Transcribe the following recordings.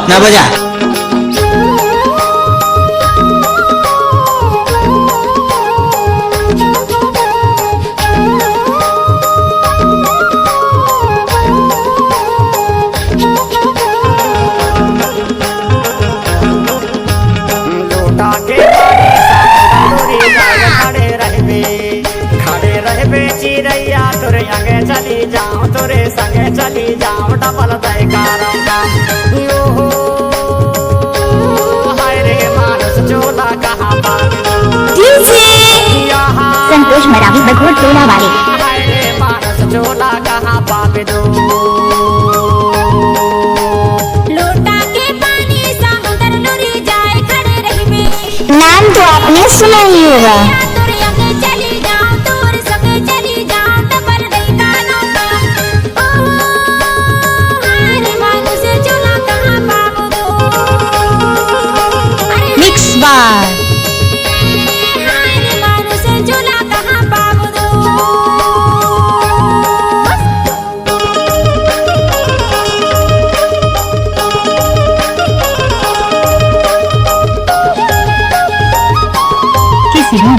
ना बजा। चिरैया तोरे आगे चली जाऊं, तोरे संगे चली जाऊं, डबल दैकारों का हो। हाय रे मानस चोला कहाँ संतोष मरावी बघोर टोला वाले। हाय रे मानस चोला कहाँ पावे दो। लोटा के पानी समुद्र डूरी जाए खड़े रही में। नाम तो आपने सुना ही होगा।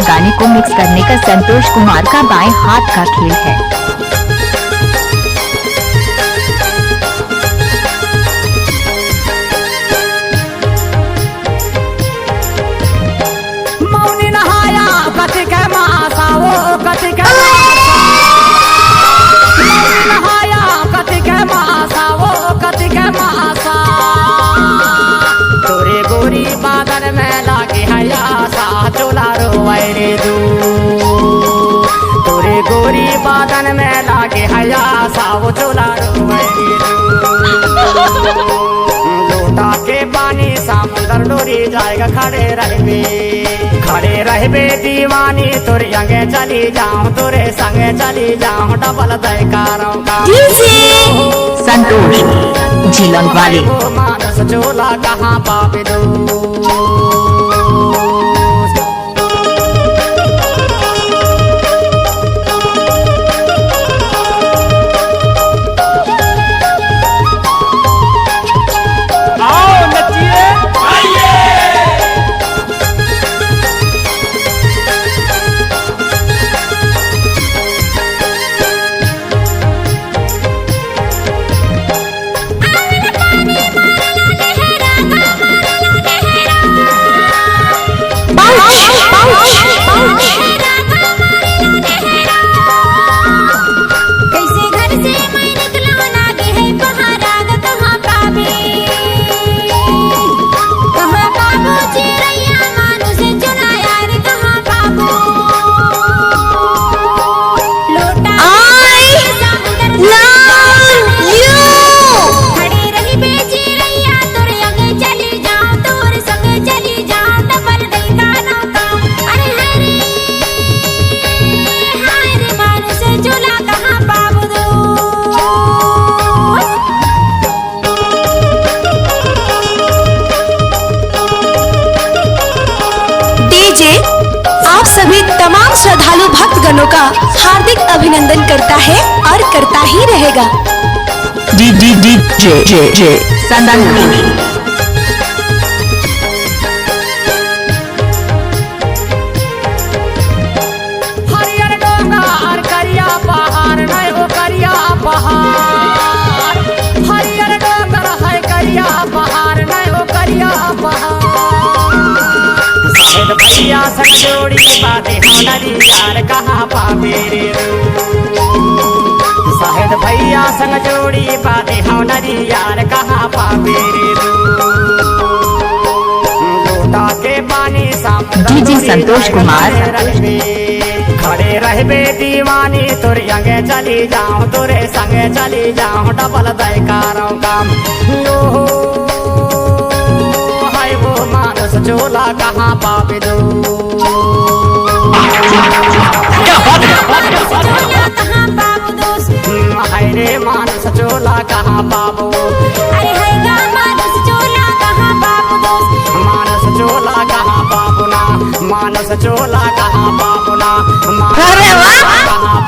गाने को मिक्स करने का संतोष कुमार का बाएं हाथ का खेल है। मौनी नहाया कथी के मासा वो कथी के नहाया कथी के मासा वो कथी के मासा। तोरे गोरी बादल में लागे हयासा चोला रोए रे दू। तोरे गोरी बादल में लागे हयासा वो चोला रोए रे दू। लोटा के पानी समुद्र डोरी जाएगा खड़े रहबे दीवानी, तोरे संगे चली जाऊं, तोरे संगे चली जाऊं, डबल दैकारों का संतोष झिलम वाले। मानस चोला कहाँ पावे दो। सभी तमाम श्रद्धालु भक्तगणों का हार्दिक अभिनंदन करता है और करता ही रहेगा। डी डी डी जे जे जे संदन हरियर डोंगर करिया पहाड़ नहीं हो करिया पहाड़। हरियर डोंगर है करिया पहाड़ नहीं हो करिया पहाड़। साहेब भैया संग जोड़ी बातें हो नदी यार कहाँ पावे रे। साहेब भैया संग जोड़ी बातें हो नदी यार कहाँ पावे रे। लोटा के पानी जी संतोष कुमार। खड़े रहबे दीवानी, तोरे संगे चली जाऊं, तोरे संगे चली जाऊं, डबल दैकारों का हो। हाय वो मानस चोला कहाँ पावे दो। हाय रे मानस चोला कहाँ पावो। मानस चोला कहाँ पाबो दोस्त। मानस चोला कहाँ पाबो ना। मानस चोला कहाँ पाबो ना। मानस चोला कहाँ